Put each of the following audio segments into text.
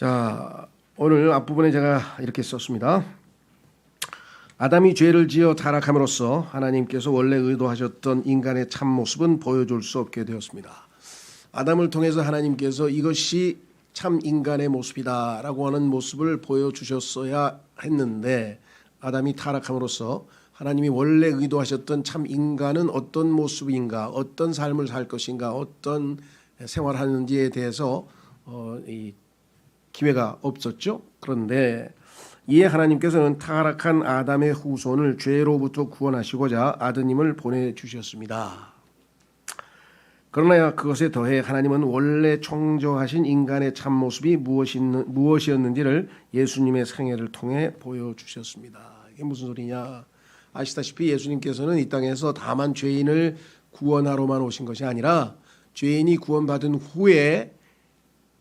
자, 오늘 앞부분에 제가 이렇게 썼습니다. 아담이 죄를 지어 타락함으로써 하나님께서 원래 의도하셨던 인간의 참 모습은 보여줄 수 없게 되었습니다. 아담을 통해서 하나님께서 이것이 참 인간의 모습이다라고 하는 모습을 보여주셨어야 했는데, 아담이 타락함으로써 하나님이 원래 의도하셨던 참 인간은 어떤 모습인가, 어떤 삶을 살 것인가, 어떤 생활하는지에 대해서 이 기회가 없었죠. 그런데 이에 하나님께서는 타락한 아담의 후손을 죄로부터 구원하시고자 아드님을 보내주셨습니다. 그러나 그것에 더해 하나님은 원래 창조하신 인간의 참모습이 무엇이었는지를 예수님의 생애를 통해 보여주셨습니다. 이게 무슨 소리냐? 아시다시피 예수님께서는 이 땅에서 다만 죄인을 구원하러만 오신 것이 아니라 죄인이 구원받은 후에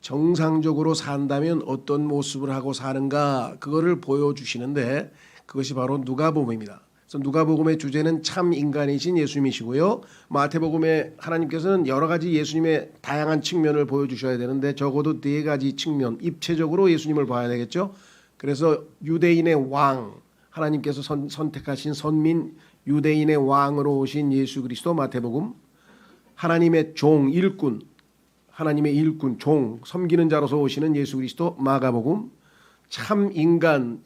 정상적으로 산다면 어떤 모습을 하고 사는가, 그거를 보여주시는데 그것이 바로 누가복음입니다. 그래서 누가복음의 주제는 참 인간이신 예수님이시고요. 마태복음에 하나님께서는 여러 가지 예수님의 다양한 측면을 보여주셔야 되는데 적어도 네 가지 측면, 입체적으로 예수님을 봐야 되겠죠. 그래서 유대인의 왕, 하나님께서 선택하신 선민 유대인의 왕으로 오신 예수 그리스도 마태복음, 하나님의 종, 일꾼, 하나님의 일꾼, 종, 섬기는 자로서 오시는 예수 그리스도 마가복음, 참 인간으로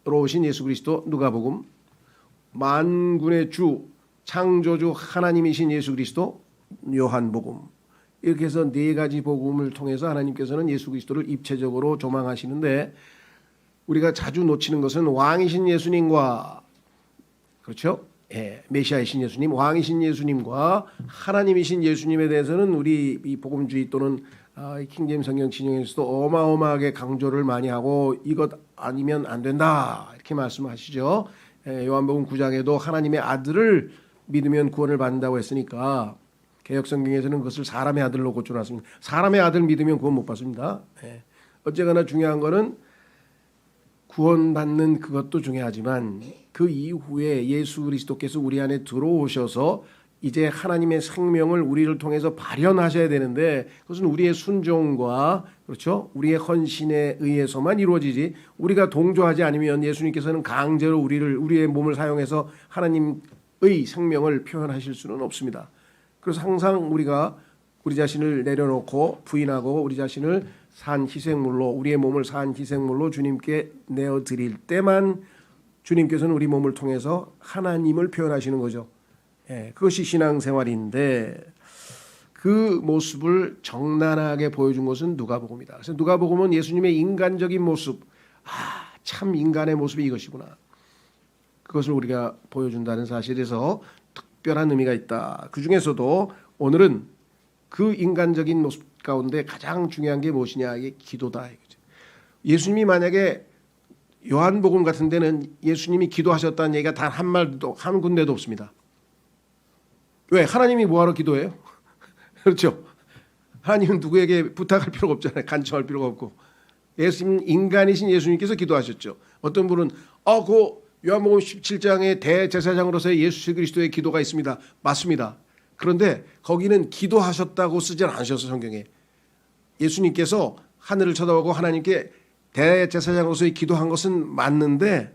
오신 예수 그리스도 누가복음, 만군의 주, 창조주 하나님이신 예수 그리스도 요한복음. 이렇게 해서 네 가지 복음을 통해서 하나님께서는 예수 그리스도를 입체적으로 조망하시는데, 우리가 자주 놓치는 것은 왕이신 예수님과, 그렇죠? 예, 메시아이신 예수님, 왕이신 예수님과 하나님이신 예수님에 대해서는 우리 이 복음주의 또는 킹제임스 성경 진영에서도 어마어마하게 강조를 많이 하고 이것 아니면 안 된다 이렇게 말씀하시죠. 예, 요한복음 9장에도 하나님의 아들을 믿으면 구원을 받는다고 했으니까 개역 성경에서는 그것을 사람의 아들로 고쳐놨습니다. 사람의 아들 믿으면 구원 못 받습니다. 예. 어쨌거나 중요한 거는 구원받는 그것도 중요하지만 그 이후에 예수 그리스도께서 우리 안에 들어오셔서 이제 하나님의 생명을 우리를 통해서 발현하셔야 되는데, 그것은 우리의 순종과, 그렇죠, 우리의 헌신에 의해서만 이루어지지, 우리가 동조하지 않으면 예수님께서는 강제로 우리의 몸을 사용해서 하나님의 생명을 표현하실 수는 없습니다. 그래서 항상 우리가 우리 자신을 내려놓고 부인하고 우리 자신을 산 희생물로, 우리의 몸을 산 희생물로 주님께 내어드릴 때만 주님께서는 우리 몸을 통해서 하나님을 표현하시는 거죠. 예, 그것이 신앙생활인데 그 모습을 적나라하게 보여준 것은 누가복음이다. 그래서 누가복음은 예수님의 인간적인 모습, 참 인간의 모습이 이것이구나, 그것을 우리가 보여준다는 사실에서 특별한 의미가 있다. 그 중에서도 오늘은 그 인간적인 모습 가운데 가장 중요한 게 무엇이냐, 이게 기도다. 예수님이 만약에 요한복음 같은 데는 예수님이 기도하셨다는 얘기가 단 한 말도 한 군데도 없습니다. 왜? 하나님이 뭐하러 기도해요? 그렇죠? 하나님은 누구에게 부탁할 필요가 없잖아요. 간청할 필요가 없고. 예수님, 인간이신 예수님께서 기도하셨죠. 어떤 분은 그 요한복음 17장에 대제사장으로서의 예수 그리스도의 기도가 있습니다. 맞습니다. 그런데 거기는 기도하셨다고 쓰지 않으셔서 성경에 예수님께서 하늘을 쳐다보고 하나님께 대제사장으로서의 기도한 것은 맞는데,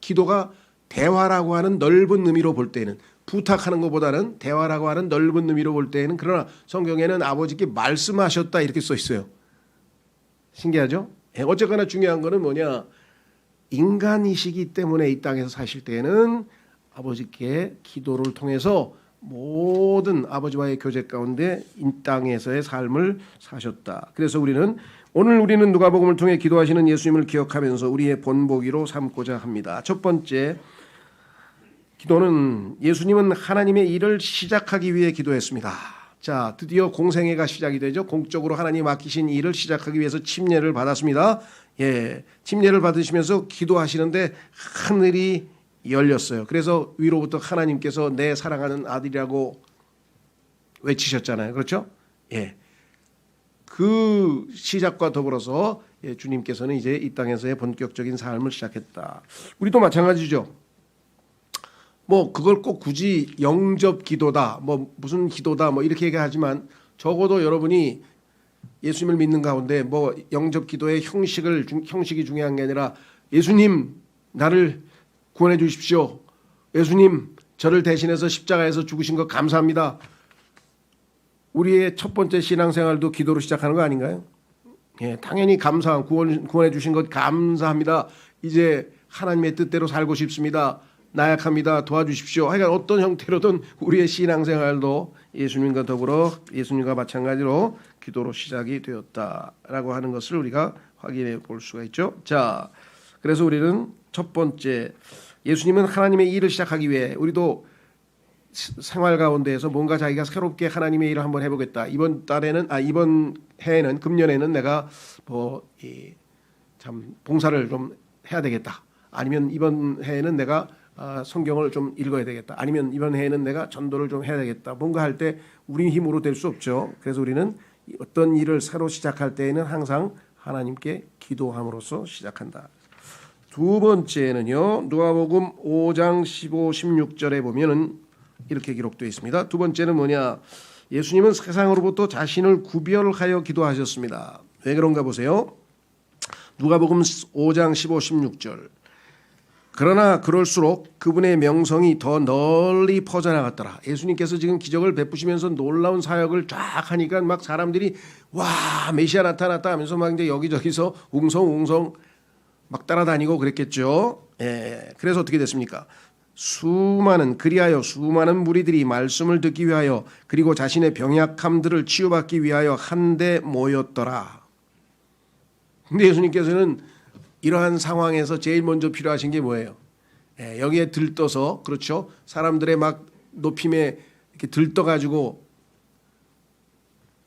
기도가 대화라고 하는 넓은 의미로 볼 때는, 부탁하는 것보다는 대화라고 하는 넓은 의미로 볼 때에는, 그러나 성경에는 아버지께 말씀하셨다 이렇게 써 있어요. 신기하죠? 어쨌거나 중요한 거는 뭐냐, 인간이시기 때문에 이 땅에서 사실 때에는 아버지께 기도를 통해서 모든 아버지와의 교제 가운데 이 땅에서의 삶을 사셨다. 그래서 오늘 우리는 누가복음을 통해 기도하시는 예수님을 기억하면서 우리의 본보기로 삼고자 합니다. 첫 번째, 기도는 예수님은 하나님의 일을 시작하기 위해 기도했습니다. 자, 드디어 공생애가 시작이 되죠. 공적으로 하나님 맡기신 일을 시작하기 위해서 침례를 받았습니다. 예, 침례를 받으시면서 기도하시는데 하늘이 열렸어요. 그래서 위로부터 하나님께서 내 사랑하는 아들이라고 외치셨잖아요. 그렇죠? 예. 그 시작과 더불어서 주님께서는 이제 이 땅에서의 본격적인 삶을 시작했다. 우리도 마찬가지죠. 뭐 그걸 꼭 굳이 영접 기도다, 뭐 무슨 기도다, 뭐 이렇게 얘기하지만 적어도 여러분이 예수님을 믿는 가운데 뭐 영접 기도의 형식이 중요한 게 아니라 예수님 나를 구원해 주십시오. 예수님 저를 대신해서 십자가에서 죽으신 것 감사합니다. 우리의 첫 번째 신앙생활도 기도로 시작하는 거 아닌가요? 예, 당연히 구원해 주신 것 감사합니다. 이제 하나님의 뜻대로 살고 싶습니다. 나약합니다. 도와주십시오. 하여간 어떤 형태로든 우리의 신앙생활도 예수님과 더불어 예수님과 마찬가지로 기도로 시작이 되었다라고 하는 것을 우리가 확인해 볼 수가 있죠. 자, 그래서 우리는 첫 번째 예수님은 하나님의 일을 시작하기 위해 우리도 생활 가운데에서 뭔가 자기가 새롭게 하나님의 일을 한번 해보겠다. 이번 해에는 금년에는 내가 참 봉사를 좀 해야 되겠다. 아니면 이번 해에는 내가 성경을 좀 읽어야 되겠다. 아니면 이번 해에는 내가 전도를 좀 해야 되겠다. 뭔가 할 때 우리 힘으로 될 수 없죠. 그래서 우리는 어떤 일을 새로 시작할 때에는 항상 하나님께 기도함으로써 시작한다. 두 번째는요. 누가복음 5장 15, 16절에 보면은 이렇게 기록되어 있습니다. 두 번째는 뭐냐? 예수님은 세상으로부터 자신을 구별하여 기도하셨습니다. 왜 그런가 보세요. 누가복음 5장 15, 16절. 그러나 그럴수록 그분의 명성이 더 널리 퍼져나갔더라. 예수님께서 지금 기적을 베푸시면서 놀라운 사역을 쫙 하니까 막 사람들이 와 메시아 나타났다 하면서 막 이제 여기저기서 웅성웅성 막 따라다니고 그랬겠죠. 예, 그래서 어떻게 됐습니까? 그리하여 수많은 무리들이 말씀을 듣기 위하여 그리고 자신의 병약함들을 치유받기 위하여 한데 모였더라. 근데 예수님께서는 이러한 상황에서 제일 먼저 필요하신 게 뭐예요? 여기에 들떠서 그렇죠. 사람들의 막 높임에 이렇게 들떠가지고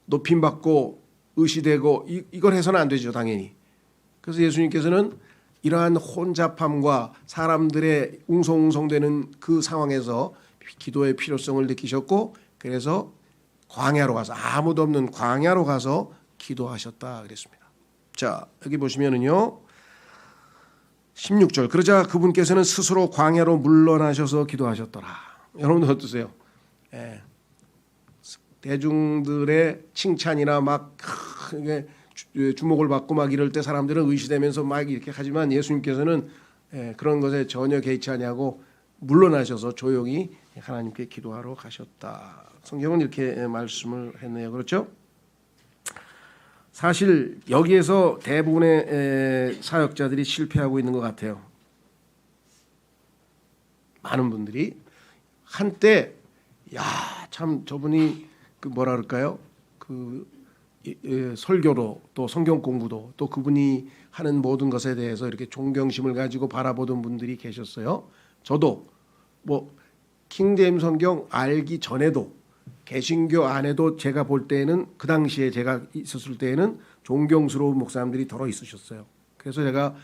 높임 받고 의시되고 이걸 해서는 안 되죠, 당연히. 그래서 예수님께서는 이러한 혼잡함과 사람들의 웅성웅성되는 그 상황에서 기도의 필요성을 느끼셨고 그래서 광야로 가서 아무도 없는 광야로 가서 기도하셨다 그랬습니다. 자, 여기 보시면은요. 16절 그러자 그분께서는 스스로 광야로 물러나셔서 기도하셨더라. 여러분들 어떠세요? 대중들의 칭찬이나 막 주목을 받고 막 이럴 때 사람들은 의시되면서 막 이렇게 하지만 예수님께서는 그런 것에 전혀 개의치 아니하고 물러나셔서 조용히 하나님께 기도하러 가셨다. 성경은 이렇게 말씀을 했네요. 그렇죠? 사실 여기에서 대부분의 사역자들이 실패하고 있는 것 같아요. 많은 분들이 한때 참 저분이 뭐라 그럴까요? 설교로 또 성경 공부도 또 그분이 하는 모든 것에 대해서 이렇게 존경심을 가지고 바라보던 분들이 계셨어요. 저도 킹제임스 성경 알기 전에도 개신교 안에도 제가 볼 때에는 그 당시에 제가 있었을 때에는 존경스러운 목사님들이 더러 있으셨어요. 그래서 제가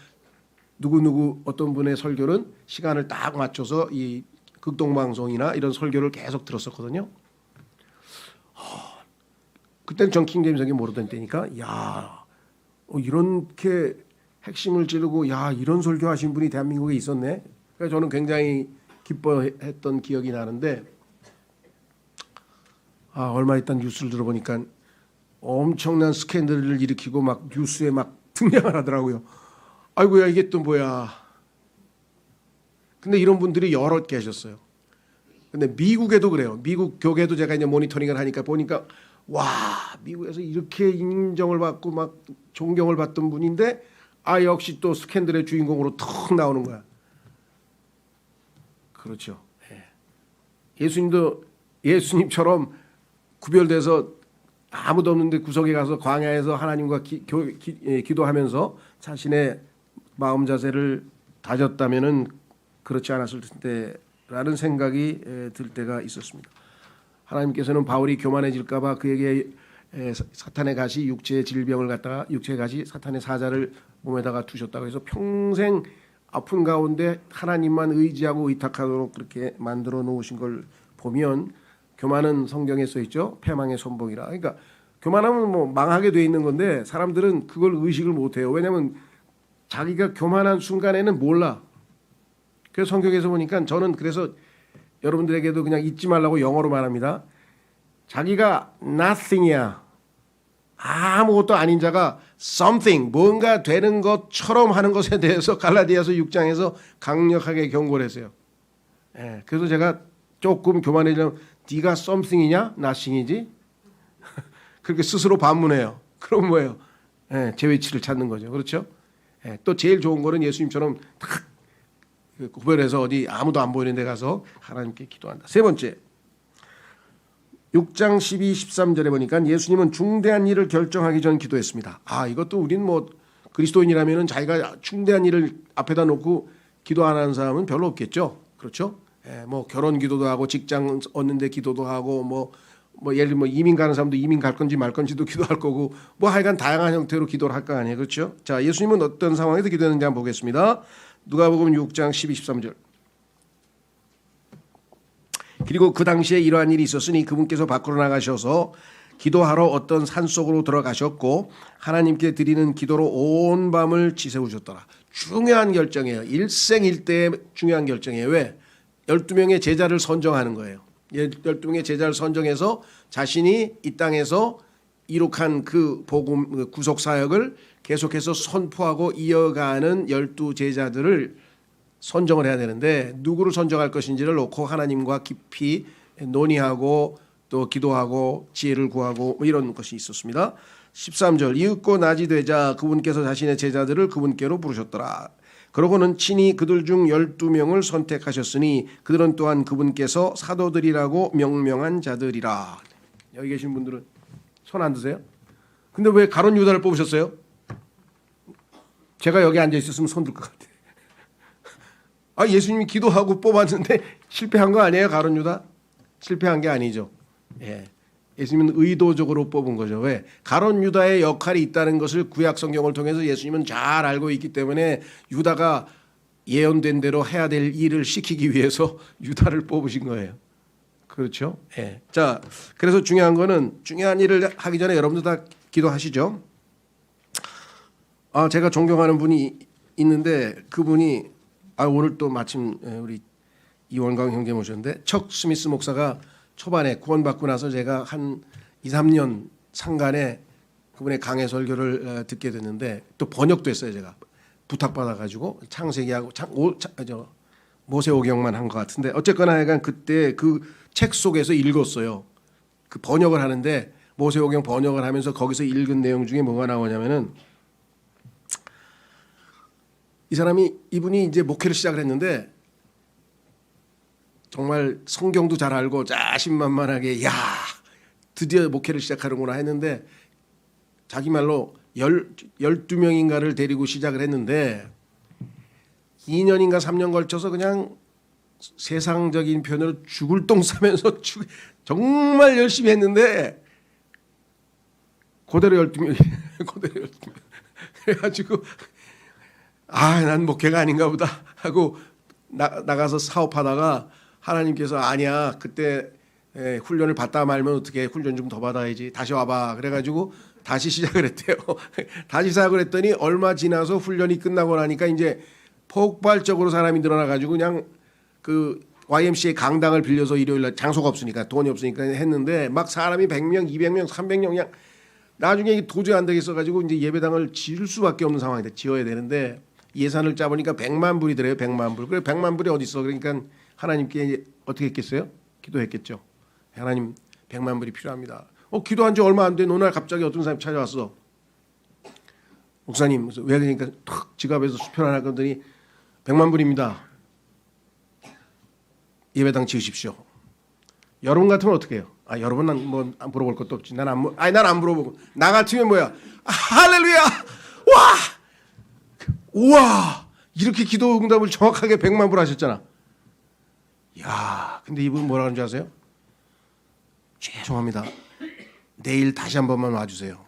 누구누구 어떤 분의 설교는 시간을 딱 맞춰서 이 극동방송이나 이런 설교를 계속 들었었거든요. 그때는 전 킹제임스 성경 모르던 때니까 이렇게 핵심을 찌르고 이런 설교하신 분이 대한민국에 있었네. 그래서 저는 굉장히 기뻐했던 기억이 나는데 얼마 있다 뉴스를 들어보니까 엄청난 스캔들을 일으키고 막 뉴스에 막 등장을 하더라고요. 아이고야 이게 또 뭐야. 근데 이런 분들이 여럿 계셨어요. 근데 미국에도 그래요. 미국 교계도 제가 이제 모니터링을 하니까 보니까 미국에서 이렇게 인정을 받고 막 존경을 받던 분인데 역시 또 스캔들의 주인공으로 턱 나오는 거야. 그렇죠. 예수님도 예수님처럼 구별돼서 아무도 없는데 구석에 가서 광야에서 하나님과 기도하면서 자신의 마음 자세를 다졌다면은 그렇지 않았을 텐데라는 생각이 들 때가 있었습니다. 하나님께서는 바울이 교만해질까봐 그에게 사탄의 가시 육체의 질병을 갖다가 육체의 가시 사탄의 사자를 몸에다가 두셨다고 해서 평생 아픈 가운데 하나님만 의지하고 의탁하도록 그렇게 만들어 놓으신 걸 보면 교만은 성경에 써 있죠. 패망의 선봉이라. 그러니까 교만하면 망하게 돼 있는 건데 사람들은 그걸 의식을 못 해요. 왜냐하면 자기가 교만한 순간에는 몰라. 그래서 성경에서 보니까 저는 그래서 여러분들에게도 그냥 잊지 말라고 영어로 말합니다. 자기가 nothing이야. 아무것도 아닌 자가 something, 뭔가 되는 것처럼 하는 것에 대해서 갈라디아서 6장에서 강력하게 경고를 했어요. 예, 그래서 제가 조금 교만해지면 네가 something이냐? nothing이지? 그렇게 스스로 반문해요. 그럼 뭐예요? 예, 제 위치를 찾는 거죠. 그렇죠? 예, 또 제일 좋은 거는 예수님처럼 탁 구별해서 어디 아무도 안 보이는 데 가서 하나님께 기도한다. 세 번째, 6장 12, 13절에 보니까 예수님은 중대한 일을 결정하기 전 기도했습니다. 이것도 우린 뭐 그리스도인이라면 자기가 중대한 일을 앞에다 놓고 기도 안 하는 사람은 별로 없겠죠. 그렇죠? 예, 뭐 결혼 기도도 하고 직장 얻는데 기도도 하고 뭐 예를 들면 이민 가는 사람도 이민 갈 건지 말 건지도 기도할 거고 뭐 하여간 다양한 형태로 기도를 할 거 아니에요. 그렇죠? 자, 예수님은 어떤 상황에서 기도했는지 한번 보겠습니다. 누가복음 6장 12, 13절. 그리고 그 당시에 이러한 일이 있었으니 그분께서 밖으로 나가셔서 기도하러 어떤 산속으로 들어가셨고 하나님께 드리는 기도로 온 밤을 지새우셨더라. 중요한 결정이에요. 일생일대의 중요한 결정이에요. 왜? 12명의 제자를 선정하는 거예요. 12명의 제자를 선정해서 자신이 이 땅에서 이룩한 그 복음 구속 사역을 계속해서 선포하고 이어가는 12제자들을 선정을 해야 되는데 누구를 선정할 것인지를 놓고 하나님과 깊이 논의하고 또 기도하고 지혜를 구하고 뭐 이런 것이 있었습니다. 13절 이윽고 낮이 되자 그분께서 자신의 제자들을 그분께로 부르셨더라. 그러고는 친히 그들 중 12명을 선택하셨으니 그들은 또한 그분께서 사도들이라고 명명한 자들이라. 여기 계신 분들은 손 안 드세요? 근데 왜 가룟 유다를 뽑으셨어요? 제가 여기 앉아 있었으면 손 들 것 같아요. 예수님이 기도하고 뽑았는데 실패한 거 아니에요? 가룟 유다? 실패한 게 아니죠. 예. 예수님은 의도적으로 뽑은 거죠. 왜? 가룟 유다의 역할이 있다는 것을 구약 성경을 통해서 예수님은 잘 알고 있기 때문에 유다가 예언된 대로 해야 될 일을 시키기 위해서 유다를 뽑으신 거예요. 그렇죠? 예. 자, 그래서 중요한 거는 중요한 일을 하기 전에 여러분들 다 기도하시죠. 제가 존경하는 분이 있는데 그분이 오늘 또 마침 우리 이원광 형제 모셨는데 척 스미스 목사가 초반에 구원받고 나서 제가 한 2, 3년 상간에 그분의 강해 설교를 듣게 됐는데 또 번역도 했어요. 제가 부탁받아가지고 창세기하고 모세오경만 한 것 같은데 어쨌거나 약간 그때 그 책 속에서 읽었어요. 그 번역을 하는데 모세오경 번역을 하면서 거기서 읽은 내용 중에 뭐가 나오냐면은 이분이 이제 목회를 시작을 했는데 정말 성경도 잘 알고 자신만만하게 드디어 목회를 시작하는구나 했는데 자기 말로 12명인가를 데리고 시작을 했는데 2년인가 3년 걸쳐서 그냥 세상적인 표현으로 죽을 똥 싸면서 정말 열심히 했는데 그대로 12명 그대로 12명 그래가지고 난 목회가 아닌가 보다 하고 나가서 사업하다가 하나님께서 아니야 그때 훈련을 받다 말면 어떻게 훈련 좀 더 받아야지 다시 와봐 그래가지고 다시 시작을 했대요. 다시 시작을 했더니 얼마 지나서 훈련이 끝나고 나니까 이제 폭발적으로 사람이 늘어나가지고 그냥 그 YMCA 강당을 빌려서 일요일날 장소가 없으니까 돈이 없으니까 했는데 막 사람이 100명, 200명, 300명 그냥 나중에 도저히 안 되겠어가지고 이제 예배당을 지을 수밖에 없는 상황이 돼. 지어야 되는데 예산을 짜보니까 100만 불이더래요. 100만 불. 그래 100만 불이 어디 있어? 그러니까 하나님께 어떻게 했겠어요? 기도했겠죠. 하나님 100만 불이 필요합니다. 기도한 지 얼마 안 된 오늘 갑자기 어떤 사람이 찾아왔어. 목사님 왜 그러니까 탁 지갑에서 수표 하나 건더니 100만 불입니다. 예배당 지으십시오. 여러분 같으면 어떻게 해요? 여러분은 뭐 물어볼 것도 없지. 난 안 물어보고 나 같으면 뭐야? 할렐루야! 와! 우와! 이렇게 기도 응답을 정확하게 100만 불 하셨잖아. 야, 근데 이분 뭐라 하는지 아세요? 죄송합니다. 내일 다시 한 번만 와주세요.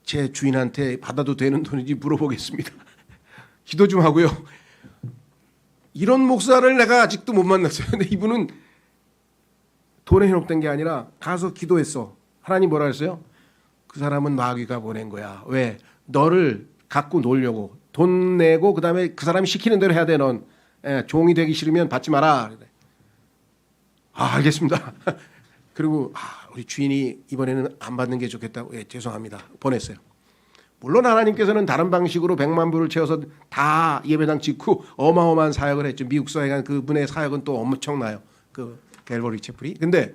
제 주인한테 받아도 되는 돈인지 물어보겠습니다. 기도 좀 하고요. 이런 목사를 내가 아직도 못 만났어요. 근데 이분은 돈에 현혹된 게 아니라 가서 기도했어. 하나님 뭐라 했어요? 그 사람은 마귀가 보낸 거야. 왜? 너를 갖고 놀려고. 돈 내고 그다음에 그 사람이 시키는 대로 해야 돼. 넌 종이 되기 싫으면 받지 마라. 알겠습니다. 그리고 우리 주인이 이번에는 안 받는 게 좋겠다고 죄송합니다. 보냈어요. 물론 하나님께서는 다른 방식으로 100만 불을 채워서 다 예배당 짓고 어마어마한 사역을 했죠. 미국 사회가 그분의 사역은 또 엄청나요. 그 갤버리 채플이. 근데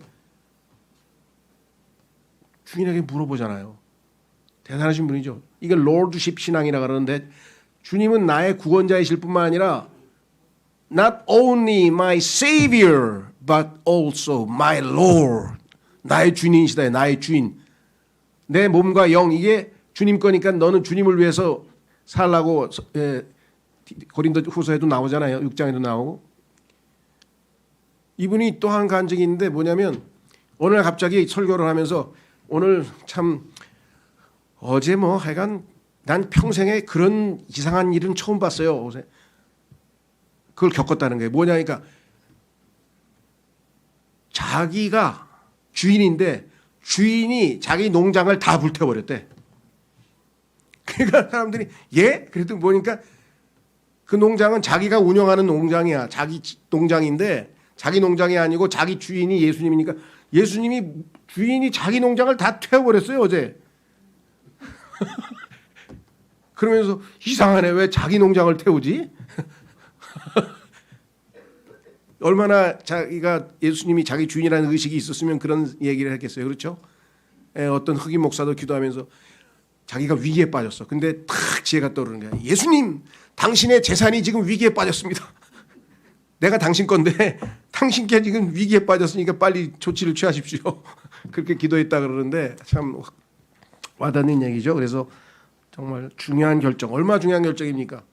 주인에게 물어보잖아요. 대단하신 분이죠. 이게 롤드십 신앙이라 그러는데 주님은 나의 구원자이실 뿐만 아니라 not only my savior but also my lord. 나의 주인이시다. 나의 주인. 내 몸과 영 이게 주님 거니까 너는 주님을 위해서 살라고 고린도 후서에도 나오잖아요. 6장에도 나오고. 이분이 또 한 간증이 있는데 뭐냐면 오늘 갑자기 설교를 하면서 오늘 참 어제 뭐 하여간 난 평생에 그런 이상한 일은 처음 봤어요. 그걸 겪었다는 거예요. 뭐냐니까 자기가 주인인데 주인이 자기 농장을 다 불태워버렸대. 그러니까 사람들이 예? 그래도 보니까 그 농장은 자기가 운영하는 농장이야. 자기 농장인데 자기 농장이 아니고 자기 주인이 예수님이니까 예수님이 주인이 자기 농장을 다 태워버렸어요 어제. 그러면서 이상하네 왜 자기 농장을 태우지? 얼마나 자기가 예수님이 자기 주인이라는 의식이 있었으면 그런 얘기를 했겠어요. 그렇죠? 어떤 흑인 목사도 기도하면서 자기가 위기에 빠졌어. 근데 탁 지혜가 떠오르는 거야. 예수님 당신의 재산이 지금 위기에 빠졌습니다. 내가 당신 건데 당신께 지금 위기에 빠졌으니까 빨리 조치를 취하십시오. 그렇게 기도했다 그러는데 참 와닿는 얘기죠. 그래서 정말 중요한 결정. 얼마나 중요한 결정입니까?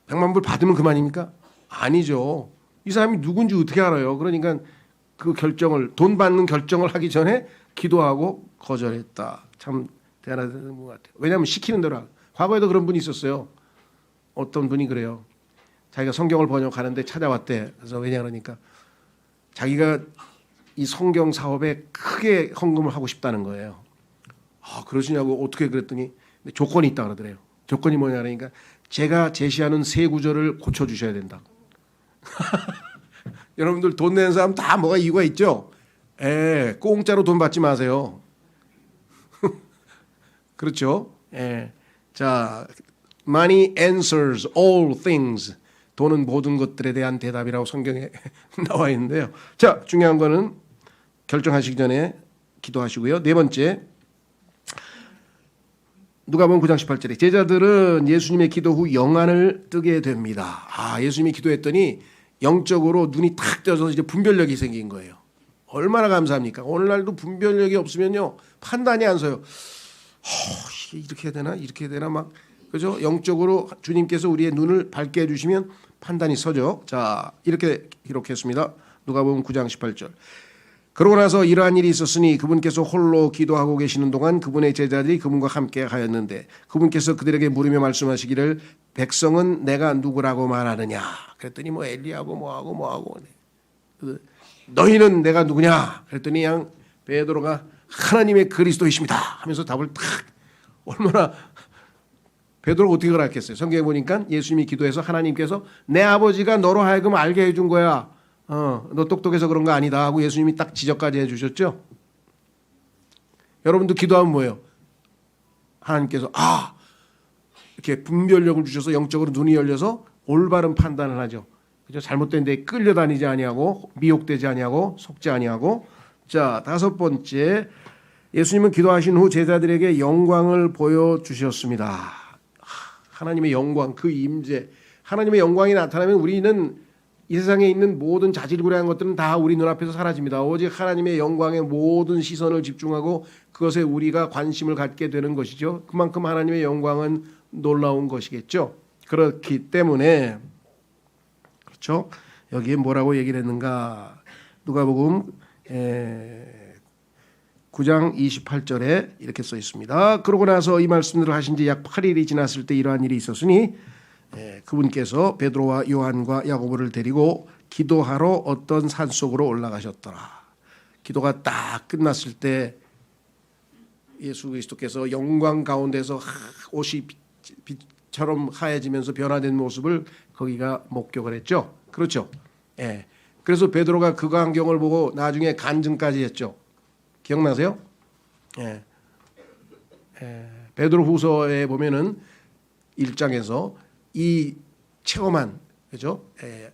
100만 불 받으면 그만입니까? 아니죠. 이 사람이 누군지 어떻게 알아요? 그러니까 그 결정을 돈 받는 결정을 하기 전에 기도하고 거절했다. 참 대단한 것 같아요. 왜냐하면 시키는 대로 과거에도 그런 분이 있었어요. 어떤 분이 그래요. 자기가 성경을 번역하는데 찾아왔대. 그래서 왜냐 그러니까 자기가 이 성경 사업에 크게 헌금을 하고 싶다는 거예요. 아 그러시냐고 어떻게 그랬더니 조건이 있다 그러더래요. 조건이 뭐냐 그러니까 제가 제시하는 세 구절을 고쳐주셔야 된다. 여러분들 돈 내는 사람 다 뭐가 이유가 있죠. 공짜로 돈 받지 마세요. 그렇죠. 자, money answers all things. 돈은 모든 것들에 대한 대답이라고 성경에 나와 있는데요. 자, 중요한 거는 결정하시기 전에 기도하시고요. 네 번째, 누가복음 9장 18절에 제자들은 예수님의 기도 후 영안을 뜨게 됩니다. 아, 예수님이 기도했더니 영적으로 눈이 탁 떠서 이제 분별력이 생긴 거예요. 얼마나 감사합니까? 오늘날도 분별력이 없으면요 판단이 안 서요. 이렇게 해야 되나 이렇게 해야 되나 막 그죠? 영적으로 주님께서 우리의 눈을 밝게 해주시면 판단이 서죠. 자 이렇게 기록했습니다. 누가복음 9장 18절. 그러고 나서 이러한 일이 있었으니 그분께서 홀로 기도하고 계시는 동안 그분의 제자들이 그분과 함께 하였는데 그분께서 그들에게 물으며 말씀하시기를 백성은 내가 누구라고 말하느냐. 그랬더니 뭐 엘리야고 뭐하고 너희는 내가 누구냐. 그랬더니 양 베드로가 하나님의 그리스도이십니다 하면서 답을 탁. 얼마나 베드로가 어떻게 그랬겠어요. 성경에 보니까 예수님이 기도해서 하나님께서 내 아버지가 너로 하여금 알게 해준 거야. 너 똑똑해서 그런 거 아니다 하고 예수님이 딱 지적까지 해주셨죠. 여러분도 기도하면 뭐예요? 하나님께서 이렇게 분별력을 주셔서 영적으로 눈이 열려서 올바른 판단을 하죠. 그죠? 잘못된 데 끌려다니지 아니하고 미혹되지 아니하고 속지 아니하고. 자 다섯 번째, 예수님은 기도하신 후 제자들에게 영광을 보여주셨습니다. 하나님의 영광, 그 임재, 하나님의 영광이 나타나면 우리는 이 세상에 있는 모든 자질구레한 것들은 다 우리 눈앞에서 사라집니다. 오직 하나님의 영광에 모든 시선을 집중하고 그것에 우리가 관심을 갖게 되는 것이죠. 그만큼 하나님의 영광은 놀라운 것이겠죠. 그렇기 때문에 그렇죠. 여기에 뭐라고 얘기를 했는가? 누가복음 9장 28절에 이렇게 써 있습니다. 그러고 나서 이 말씀들을 하신 지 약 8일이 지났을 때 이러한 일이 있었으니 그분께서 베드로와 요한과 야고보를 데리고 기도하러 어떤 산속으로 올라가셨더라. 기도가 딱 끝났을 때 예수 그리스도께서 영광 가운데서 옷이 빛처럼 하얘지면서 변화된 모습을 거기가 목격을 했죠. 그렇죠. 그래서 베드로가 그 광경을 보고 나중에 간증까지 했죠. 기억나세요? 예. 베드로후서에 보면은 1장에서 이 체험한 그죠?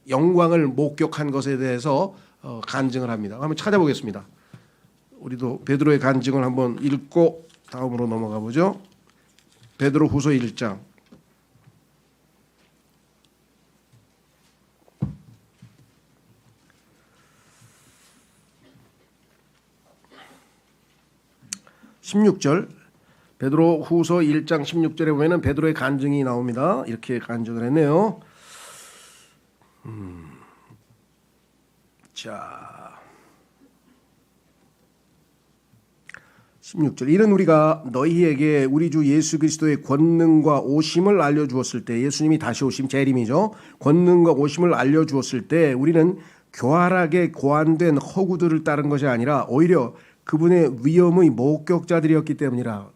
영광을 목격한 것에 대해서 간증을 합니다. 한번 찾아보겠습니다. 우리도 베드로의 간증을 한번 읽고 다음으로 넘어가 보죠. 베드로후서 1장. (16절) 베드로후서 1장 16절에 보면은 베드로의 간증이 나옵니다. 이렇게 간증을 했네요. 자, 16절. 이는 우리가 너희에게 우리 주 예수 그리스도의 권능과 오심을 알려주었을 때, 예수님이 다시 오심 재림이죠. 권능과 오심을 알려주었을 때 우리는 교활하게 고안된 허구들을 따른 것이 아니라 오히려 그분의 위엄의 목격자들이었기 때문이라.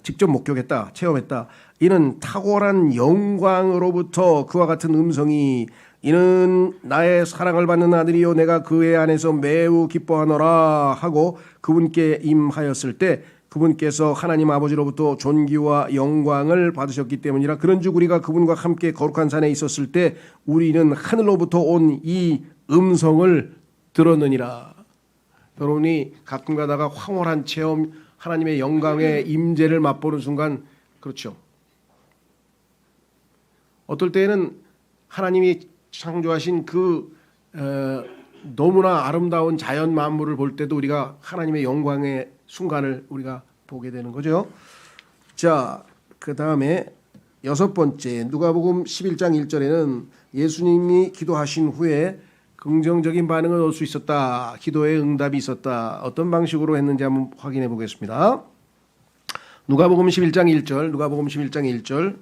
직접 목격했다, 체험했다. 이는 탁월한 영광으로부터 그와 같은 음성이 이는 나의 사랑을 받는 아들이요 내가 그의 안에서 매우 기뻐하노라 하고 그분께 임하였을 때 그분께서 하나님 아버지로부터 존귀와 영광을 받으셨기 때문이라. 그런즉 우리가 그분과 함께 거룩한 산에 있었을 때 우리는 하늘로부터 온 이 음성을 들었느니라. 여러분이 가끔 가다가 황홀한 체험, 하나님의 영광의 임재를 맛보는 순간, 그렇죠. 어떨 때는 하나님이 창조하신 그 너무나 아름다운 자연 만물을 볼 때도 우리가 하나님의 영광의 순간을 우리가 보게 되는 거죠. 자, 그 다음에 6번째 누가복음 11장 1절에는 예수님이 기도하신 후에 긍정적인 반응을 얻을 수 있었다. 기도에 응답이 있었다. 어떤 방식으로 했는지 한번 확인해 보겠습니다. 누가복음 11장 1절, 누가복음 11장 1절.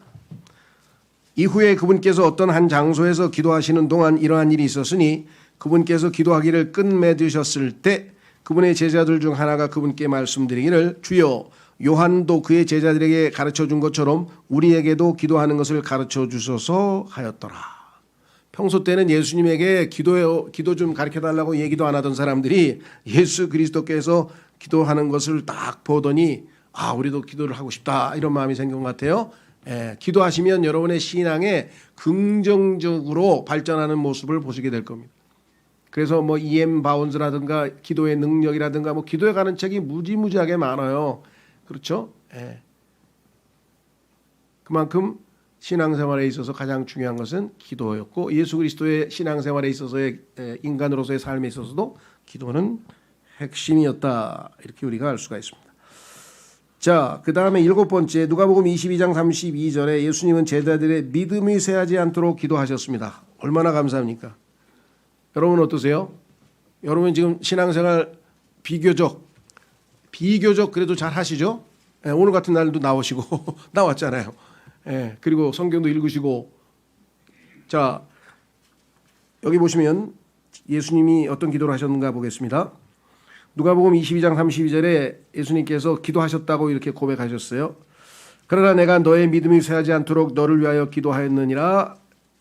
이후에 그분께서 어떤 한 장소에서 기도하시는 동안 이러한 일이 있었으니 그분께서 기도하기를 끝맺으셨을 때 그분의 제자들 중 하나가 그분께 말씀드리기를 주여 요한도 그의 제자들에게 가르쳐 준 것처럼 우리에게도 기도하는 것을 가르쳐 주소서 하였더라. 평소 때는 예수님에게 기도 좀 가르쳐달라고 얘기도 안 하던 사람들이 예수 그리스도께서 기도하는 것을 딱 보더니 우리도 기도를 하고 싶다 이런 마음이 생긴 것 같아요. 기도하시면 여러분의 신앙에 긍정적으로 발전하는 모습을 보시게 될 겁니다. 그래서 뭐 E.M. 바운즈라든가 기도의 능력이라든가 뭐 기도에 관한 책이 무지무지하게 많아요. 그렇죠? 그만큼 신앙생활에 있어서 가장 중요한 것은 기도였고 예수 그리스도의 신앙생활에 있어서의 인간으로서의 삶에 있어서도 기도는 핵심이었다. 이렇게 우리가 알 수가 있습니다. 자, 그 다음에 7번째 누가복음 22장 32절에 예수님은 제자들의 믿음이 쇠하지 않도록 기도하셨습니다. 얼마나 감사합니까? 여러분 어떠세요? 여러분 지금 신앙생활 비교적 그래도 잘 하시죠? 오늘 같은 날도 나오시고 나왔잖아요. 그리고 성경도 읽으시고. 자, 여기 보시면 예수님이 어떤 기도를 하셨는가 보겠습니다. 누가복음 22장 32절에 예수님께서 기도하셨다고 이렇게 고백하셨어요. 그러나 내가 너의 믿음이 쇠하지 않도록 너를 위하여 기도하였느니라.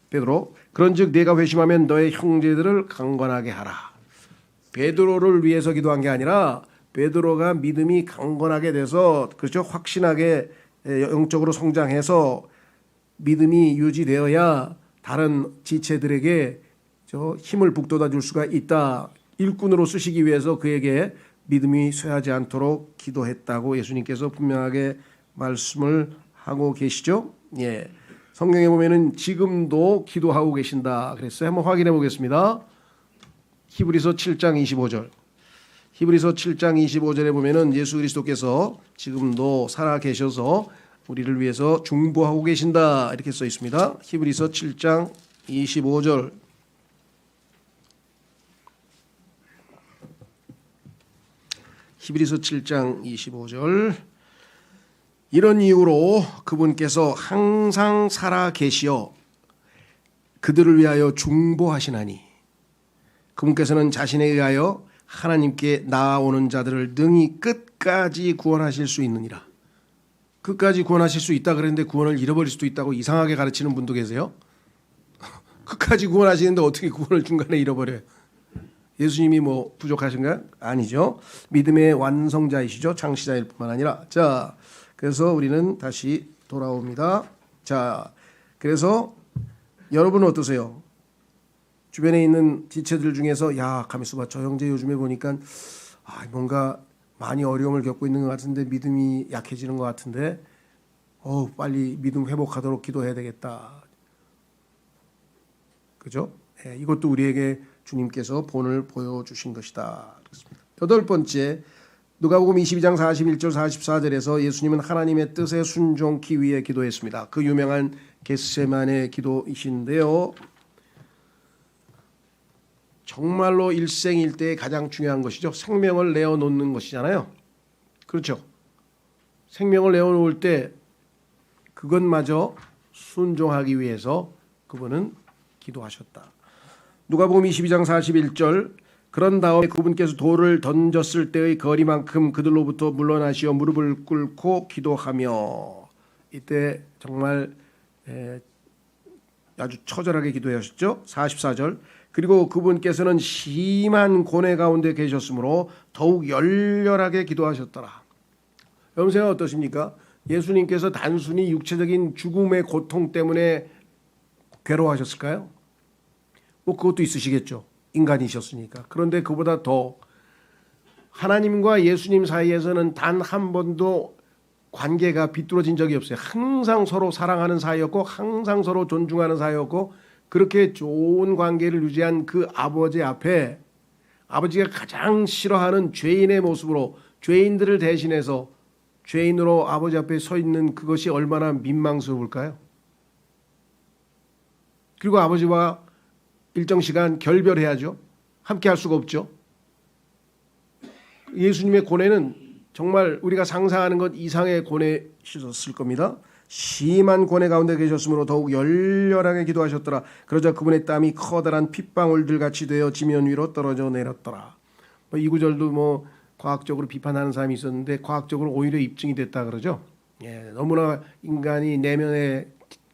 베드로, 그런즉 네가 회심하면 너의 형제들을 강건하게 하라. 베드로를 위해서 기도한 게 아니라 베드로가 믿음이 강건하게 돼서, 그렇죠, 확신하게 영적으로 성장해서 믿음이 유지되어야 다른 지체들에게 힘을 북돋아 줄 수가 있다. 일꾼으로 쓰시기 위해서 그에게 믿음이 쇠하지 않도록 기도했다고 예수님께서 분명하게 말씀을 하고 계시죠. 성경에 보면은 지금도 기도하고 계신다 그랬어요. 한번 확인해 보겠습니다. 히브리서 7장 25절. 히브리서 7장 25절에 보면은 예수 그리스도께서 지금도 살아 계셔서 우리를 위해서 중보하고 계신다 이렇게 써 있습니다. 히브리서 7장 25절. 히브리서 7장 25절. 이런 이유로 그분께서 항상 살아 계시어 그들을 위하여 중보하시나니 그분께서는 자신에 의하여 하나님께 나아오는 자들을 능히 끝까지 구원하실 수 있느니라. 끝까지 구원하실 수 있다 그랬는데 구원을 잃어버릴 수도 있다고 이상하게 가르치는 분도 계세요. 끝까지 구원하시는데 어떻게 구원을 중간에 잃어버려요? 예수님이 뭐 부족하신가요? 아니죠. 믿음의 완성자이시죠. 창시자일 뿐만 아니라. 자, 그래서 우리는 다시 돌아옵니다. 자, 그래서 여러분은 어떠세요? 주변에 있는 지체들 중에서 야, 가만있어 봐. 저 형제 요즘에 보니까 뭔가 많이 어려움을 겪고 있는 것 같은데 믿음이 약해지는 것 같은데 빨리 믿음 회복하도록 기도해야 되겠다. 그죠? 예, 이것도 우리에게 주님께서 본을 보여주신 것이다. 그렇습니다. 여덟 번째, 누가복음 22장 41절 44절에서 예수님은 하나님의 뜻에 순종하기 위해 기도했습니다. 그 유명한 겟세마네 기도이신데요. 정말로 일생일대에 가장 중요한 것이죠. 생명을 내어놓는 것이잖아요. 그렇죠. 생명을 내어놓을 때 그것마저 순종하기 위해서 그분은 기도하셨다. 누가복음 22장 41절 그런 다음에 그분께서 돌을 던졌을 때의 거리만큼 그들로부터 물러나시어 무릎을 꿇고 기도하며 이때 정말 아주 처절하게 기도하셨죠. 44절 그리고 그분께서는 심한 고뇌 가운데 계셨으므로 더욱 열렬하게 기도하셨더라. 여러분 생각 어떠십니까? 예수님께서 단순히 육체적인 죽음의 고통 때문에 괴로워하셨을까요? 뭐 그것도 있으시겠죠. 인간이셨으니까. 그런데 그보다 더 하나님과 예수님 사이에서는 단 한 번도 관계가 비뚤어진 적이 없어요. 항상 서로 사랑하는 사이였고 항상 서로 존중하는 사이였고 그렇게 좋은 관계를 유지한 그 아버지 앞에 아버지가 가장 싫어하는 죄인의 모습으로 죄인들을 대신해서 죄인으로 아버지 앞에 서 있는 그것이 얼마나 민망스러울까요? 그리고 아버지와 일정 시간 결별해야죠. 함께 할 수가 없죠. 예수님의 고뇌는 정말 우리가 상상하는 것 이상의 고뇌셨을 겁니다. 심한 고뇌 가운데 계셨으므로 더욱 열렬하게 기도하셨더라. 그러자 그분의 땀이 커다란 핏방울들 같이 되어 지면 위로 떨어져 내렸더라. 이 구절도 과학적으로 비판하는 사람이 있었는데 과학적으로 오히려 입증이 됐다 그러죠. 예, 너무나 인간이 내면에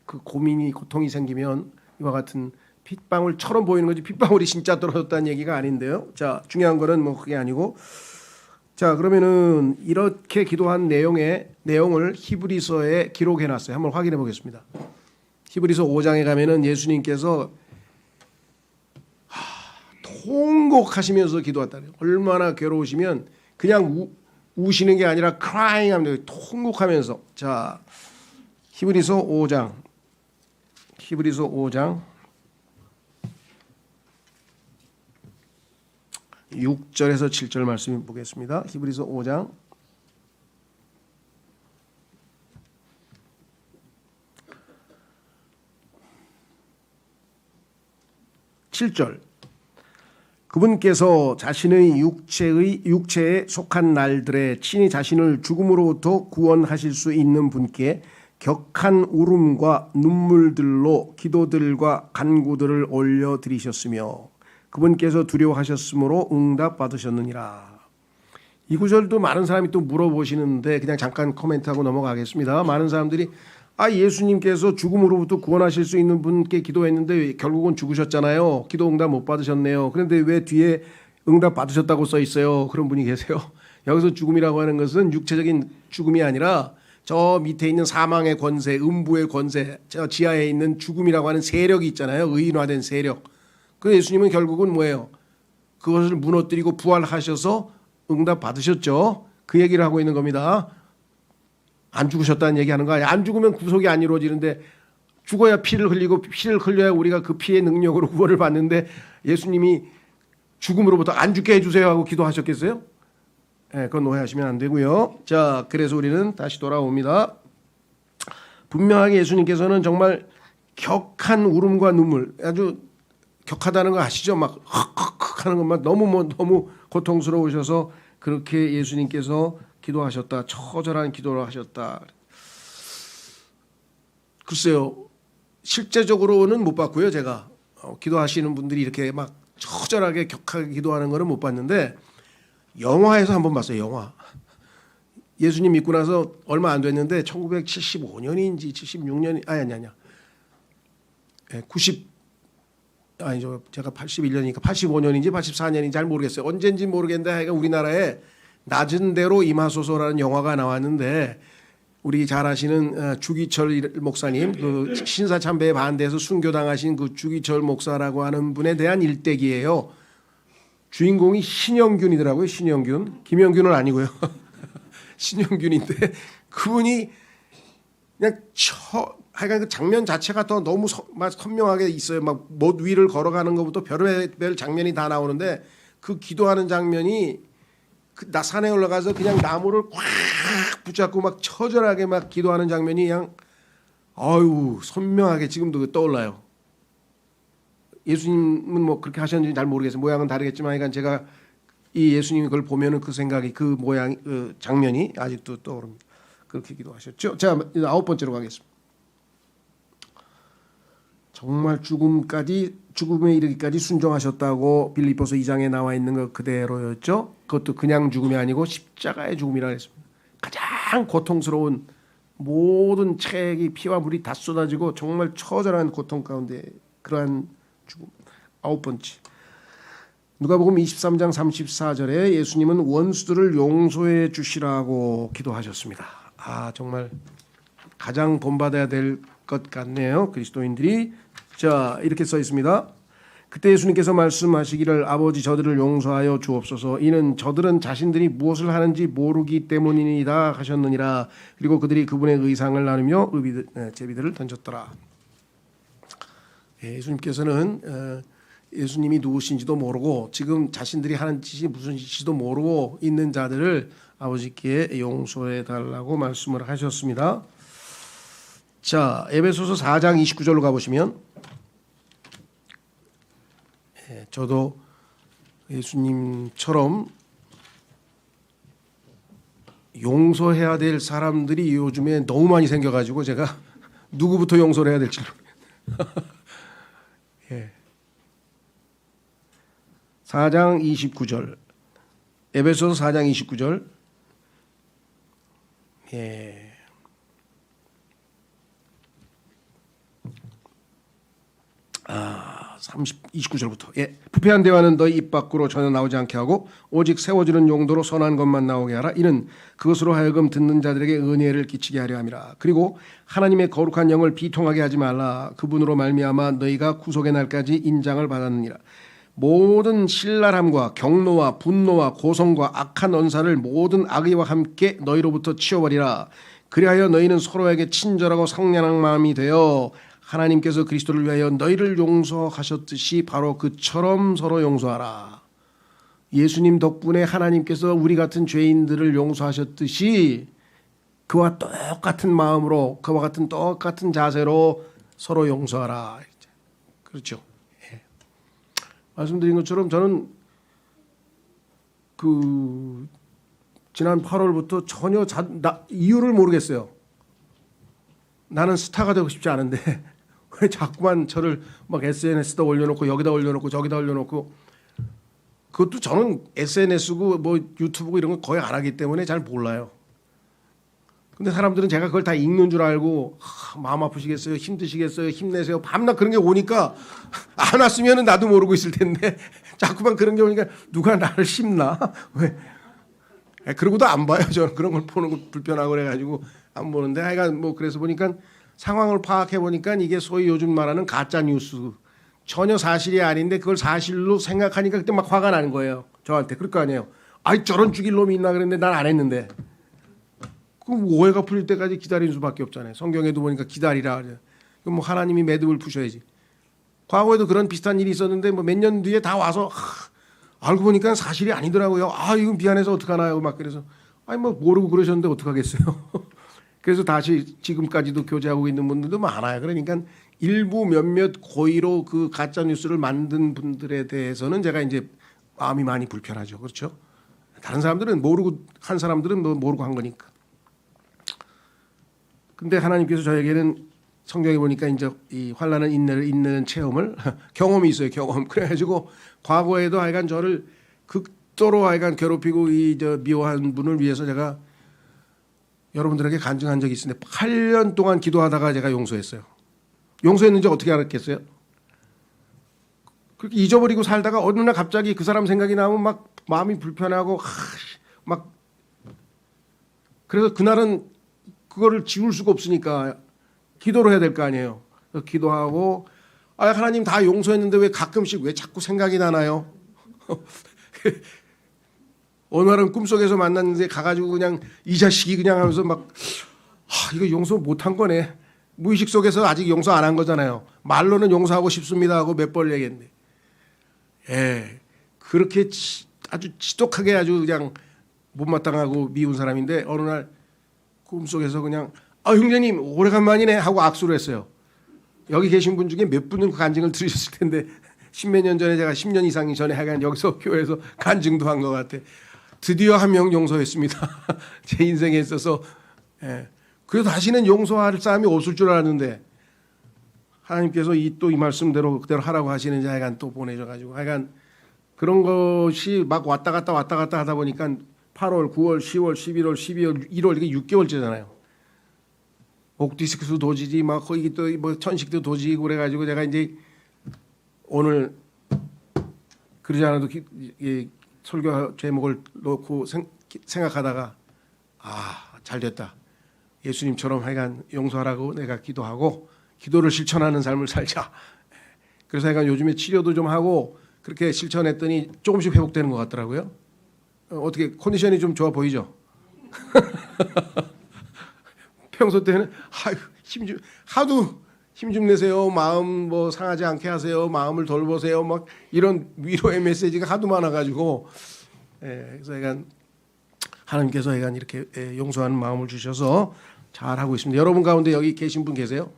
그 고통이 생기면 이와 같은 핏방울처럼 보이는 거지 핏방울이 진짜 떨어졌다는 얘기가 아닌데요. 자, 중요한 거는 그게 아니고 자, 그러면은 이렇게 기도한 내용을 히브리서에 기록해 놨어요. 한번 확인해 보겠습니다. 히브리서 5장에 가면은 예수님께서 통곡하시면서 기도했다는 거예요. 얼마나 괴로우시면 그냥 우시는 게 아니라 crying 하면 통곡하면서. 자, 히브리서 5장 6절에서 7절 말씀 보겠습니다. 히브리서 5장 7절 그분께서 자신의 육체에 속한 날들에 친히 자신을 죽음으로부터 구원하실 수 있는 분께 격한 울음과 눈물들로 기도들과 간구들을 올려드리셨으며 그분께서 두려워하셨으므로 응답받으셨느니라. 이 구절도 많은 사람이 또 물어보시는데 그냥 잠깐 코멘트하고 넘어가겠습니다. 많은 사람들이 예수님께서 죽음으로부터 구원하실 수 있는 분께 기도했는데 결국은 죽으셨잖아요. 기도 응답 못 받으셨네요. 그런데 왜 뒤에 응답 받으셨다고 써 있어요? 그런 분이 계세요. 여기서 죽음이라고 하는 것은 육체적인 죽음이 아니라 저 밑에 있는 사망의 권세, 음부의 권세, 저 지하에 있는 죽음이라고 하는 세력이 있잖아요. 의인화된 세력. 그 예수님은 결국은 뭐예요? 그것을 무너뜨리고 부활하셔서 응답 받으셨죠. 그 얘기를 하고 있는 겁니다. 안 죽으셨다는 얘기하는 거 아니에요. 안 죽으면 구속이 안 이루어지는데 죽어야 피를 흘려야 우리가 그 피의 능력으로 구원을 받는데 예수님이 죽음으로부터 안 죽게 해주세요 하고 기도하셨겠어요? 네, 그건 오해하시면 안 되고요. 자, 그래서 우리는 다시 돌아옵니다. 분명하게 예수님께서는 정말 격한 울음과 눈물, 아주 격하다는 거 아시죠? 막 헉헉 하는 것만 너무 고통스러우셔서 그렇게 예수님께서 기도하셨다. 처절한 기도를 하셨다. 글쎄요. 실제적으로는 못 봤고요. 제가 기도하시는 분들이 이렇게 막 처절하게 격하게 기도하는 거는 못 봤는데 영화에서 한번 봤어요. 영화. 예수님 믿고 나서 얼마 안 됐는데 1975년인지 76년이 아니야. 90 아니죠. 제가 81년이니까 85년인지 84년인지 잘 모르겠어요. 언젠지 모르겠는데 하여간 우리나라에 낮은 대로 임하소서라는 영화가 나왔는데 우리 잘 아시는 주기철 목사님, 그 신사참배에 반대해서 순교당하신 그 주기철 목사라고 하는 분에 대한 일대기예요. 주인공이 신영균이더라고요. 신영균. 김영균은 아니고요. 신영균인데 그분이 그냥 하여간 그 장면 자체가 더 너무 선명하게 있어요. 막 못 위를 걸어가는 것부터 별의별 장면이 다 나오는데 그 기도하는 장면이 그 산에 올라가서 그냥 나무를 꽉 붙잡고 막 처절하게 막 기도하는 장면이 그냥 아유 선명하게 지금도 떠올라요. 예수님은 뭐 그렇게 하셨는지 잘 모르겠어요. 모양은 다르겠지만 그러니까 제가 이 예수님이 그걸 보면은 그 생각이 그 모양 그 장면이 아직도 떠오릅니다. 그렇게 기도하셨죠. 자, 9번째로 가겠습니다. 정말 죽음에 이르기까지 순종하셨다고 빌립보서 2장에 나와 있는 것 그대로였죠. 그것도 그냥 죽음이 아니고 십자가의 죽음이라 했습니다. 가장 고통스러운 모든 책이 피와 물이 다 쏟아지고 정말 처절한 고통 가운데 그러한 죽음. 9번째. 누가복음 23장 34절에 예수님은 원수들을 용서해 주시라고 기도하셨습니다. 아 정말 가장 본받아야 될 것 같네요. 그리스도인들이. 자 이렇게 써 있습니다. 그때 예수님께서 말씀하시기를 아버지 저들을 용서하여 주옵소서 이는 저들은 자신들이 무엇을 하는지 모르기 때문이니이다 하셨느니라. 그리고 그들이 그분의 의상을 나누며 제비들을 던졌더라. 예수님께서는 예수님이 누구신지도 모르고 지금 자신들이 하는 짓이 무슨 짓인지도 모르고 있는 자들을 아버지께 용서해 달라고 말씀을 하셨습니다. 자, 에베소서 4장 29절로 가보시면 저도 예수님처럼 용서해야 될 사람들이 요즘에 너무 많이 생겨가지고 제가 누구부터 용서를 해야 될지 예. 4장 29절 에베소서 4장 29절 예. 29절부터 부패한 대화는 너희 입 밖으로 전혀 나오지 않게 하고 오직 세워주는 용도로 선한 것만 나오게 하라. 이는 그것으로 하여금 듣는 자들에게 은혜를 끼치게 하려 함이라. 그리고 하나님의 거룩한 영을 비통하게 하지 말라. 그분으로 말미암아 너희가 구속의 날까지 인장을 받았느니라. 모든 신랄함과 경노와 분노와 고성과 악한 언사를 모든 악의와 함께 너희로부터 치워버리라. 그리하여 너희는 서로에게 친절하고 상냥한 마음이 되어 하나님께서 그리스도를 위하여 너희를 용서하셨듯이 바로 그처럼 서로 용서하라. 예수님 덕분에 하나님께서 우리 같은 죄인들을 용서하셨듯이 그와 똑같은 마음으로 그와 같은 똑같은 자세로 서로 용서하라. 그렇죠. 예. 말씀드린 것처럼 저는 그 지난 8월부터 전혀 이유를 모르겠어요. 나는 스타가 되고 싶지 않은데 왜 자꾸만 저를 막 SNS에다 올려놓고 여기다 올려놓고 저기다 올려놓고 그것도 저는 SNS고 뭐 유튜브고 이런 거 거의 안 하기 때문에 잘 몰라요. 근데 사람들은 제가 그걸 다 읽는 줄 알고 마음 아프시겠어요, 힘드시겠어요, 힘내세요. 밤낮 그런 게 오니까 안 왔으면 나도 모르고 있을 텐데 자꾸만 그런 게 오니까 누가 나를 씹나? 왜? 그러고도 안 봐요. 저는 그런 걸 보는 거 불편하고 그래가지고 안 보는데 하여간 뭐 그래서 보니까 상황을 파악해 보니까 이게 소위 요즘 말하는 가짜 뉴스 전혀 사실이 아닌데 그걸 사실로 생각하니까 그때 막 화가 나는 거예요. 저한테. 그럴 거 아니에요. 아이 저런 죽일 놈이 있나 그랬는데 난 안 했는데. 그럼 오해가 풀릴 때까지 기다리는 수밖에 없잖아요. 성경에도 보니까 기다리라. 그럼 뭐 하나님이 매듭을 푸셔야지. 과거에도 그런 비슷한 일이 있었는데 뭐 몇 년 뒤에 다 와서 알고 보니까 사실이 아니더라고요. 아 이건 미안해서 어떡하나요? 막 그래서 아니 뭐 모르고 그러셨는데 어떡하겠어요. 그래서 다시 지금까지도 교제하고 있는 분들도 많아요. 그러니까 일부 몇몇 고의로 그 가짜 뉴스를 만든 분들에 대해서는 제가 이제 마음이 많이 불편하죠. 그렇죠? 다른 사람들은 모르고 한 사람들은 뭐 모르고 한 거니까. 근데 하나님께서 저에게는 성경에 보니까 이제 이 환난은 인내를 잇는 체험을 경험이 있어요. 경험. 그래가지고 과거에도 하여간 저를 극도로 하여간 괴롭히고 이 저 미워한 분을 위해서 제가 여러분들에게 간증한 적이 있는데 8년 동안 기도하다가 제가 용서했어요. 용서했는지 어떻게 알았겠어요? 그렇게 잊어버리고 살다가 어느 날 갑자기 그 사람 생각이 나면 막 마음이 불편하고 막 그래서 그날은 그거를 지울 수가 없으니까 기도를 해야 될 거 아니에요. 그래서 기도하고 하나님 다 용서했는데 왜 가끔씩 왜 자꾸 생각이 나나요? 어느 날은 꿈속에서 만났는데 가가지고 그냥 이 자식이 그냥 하면서 막 이거 용서 못한 거네. 무의식 속에서 아직 용서 안 한 거잖아요. 말로는 용서하고 싶습니다 하고 몇 번 얘기했네. 그렇게 아주 지독하게 아주 그냥 못마땅하고 미운 사람인데 어느 날 꿈속에서 그냥 형제님 오래간만이네 하고 악수를 했어요. 여기 계신 분 중에 몇 분은 그 간증을 들으셨을 텐데 십몇 년 전에 제가 10년 이상 전에 하여간 여기서 교회에서 간증도 한 것 같아. 드디어 한 명 용서했습니다. 제 인생에 있어서. 그래서 다시는 용서할 사람이 없을 줄 알았는데 하나님께서 또 이 말씀대로 그대로 하라고 하시는지 하여간 또 보내줘가지고 하여간 그런 것이 막 왔다 갔다 하다 보니까 8월, 9월, 10월, 11월, 12월, 1월 이게 6개월째잖아요. 옥디스크도 도지지 막 거기 또 뭐 천식도 도지고 그래가지고 제가 이제 오늘 그러지 않아도 설교 제목을 놓고 생각하다가 잘 됐다. 예수님처럼 하여간 용서하라고 내가 기도하고 기도를 실천하는 삶을 살자. 그래서 하여간 요즘에 치료도 좀 하고 그렇게 실천했더니 조금씩 회복되는 것 같더라고요. 어떻게 컨디션이 좀 좋아 보이죠? 평소 때는 하도 힘 좀 내세요. 마음 뭐 상하지 않게 하세요. 마음을 돌보세요. 막 이런 위로의 메시지가 하도 많아가지고 그래서 하여간 하나님께서 하여간 이렇게 용서하는 마음을 주셔서 잘 하고 있습니다. 여러분 가운데 여기 계신 분 계세요?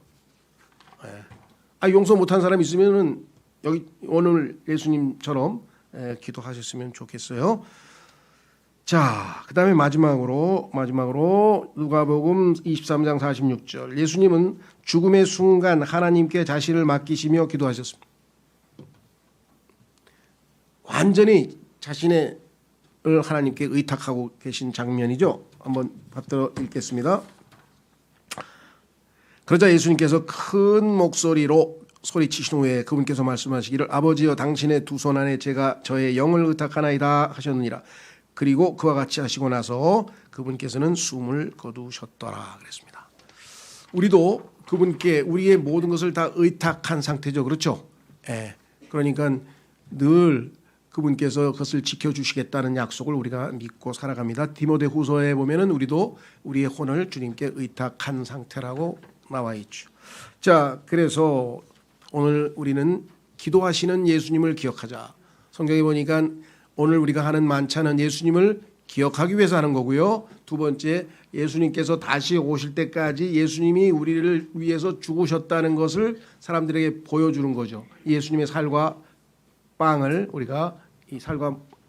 용서 못한 사람 있으면은 여기 오늘 예수님처럼 기도하셨으면 좋겠어요. 자, 그다음에 마지막으로 누가복음 23장 46절. 예수님은 죽음의 순간 하나님께 자신을 맡기시며 기도하셨습니다. 완전히 자신을 하나님께 의탁하고 계신 장면이죠. 한번 받들어 읽겠습니다. 그러자 예수님께서 큰 목소리로 소리치신 후에 그분께서 말씀하시기를 아버지여 당신의 두 손 안에 제가 저의 영을 의탁하나이다 하셨느니라. 그리고 그와 같이 하시고 나서 그분께서는 숨을 거두셨더라 그랬습니다. 우리도 그분께 우리의 모든 것을 다 의탁한 상태죠. 그렇죠? 그러니까 늘 그분께서 그것을 지켜주시겠다는 약속을 우리가 믿고 살아갑니다. 디모데후서에 보면은 우리도 우리의 혼을 주님께 의탁한 상태라고 나와 있죠. 자, 그래서 오늘 우리는 기도하시는 예수님을 기억하자. 성경에 보니까 오늘 우리가 하는 만찬은 예수님을 기억하기 위해서 하는 거고요. 두 번째, 예수님께서 다시 오실 때까지 예수님이 우리를 위해서 죽으셨다는 것을 사람들에게 보여주는 거죠. 예수님의 살과 빵을 우리가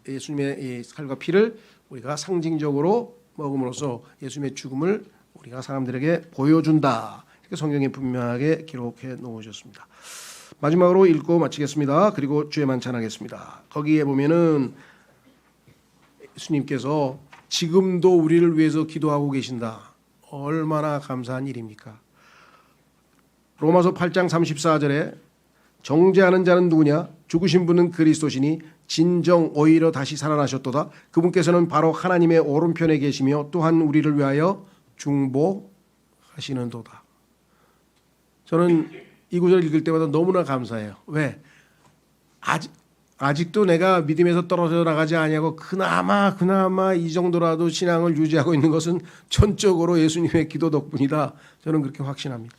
예수님의 이 살과 피를 우리가 상징적으로 먹음으로써 예수님의 죽음을 우리가 사람들에게 보여준다. 이렇게 성경에 분명하게 기록해 놓으셨습니다. 마지막으로 읽고 마치겠습니다. 그리고 주의 만찬하겠습니다. 거기에 보면은 예수님께서 지금도 우리를 위해서 기도하고 계신다. 얼마나 감사한 일입니까? 로마서 8장 34절에 정죄하는 자는 누구냐? 죽으신 분은 그리스도시니 진정 오히려 다시 살아나셨도다. 그분께서는 바로 하나님의 오른편에 계시며 또한 우리를 위하여 중보하시는도다. 저는 이 구절 읽을 때마다 너무나 감사해요. 왜? 아직도 내가 믿음에서 떨어져 나가지 아니하고 그나마 이 정도라도 신앙을 유지하고 있는 것은 전적으로 예수님의 기도 덕분이다. 저는 그렇게 확신합니다.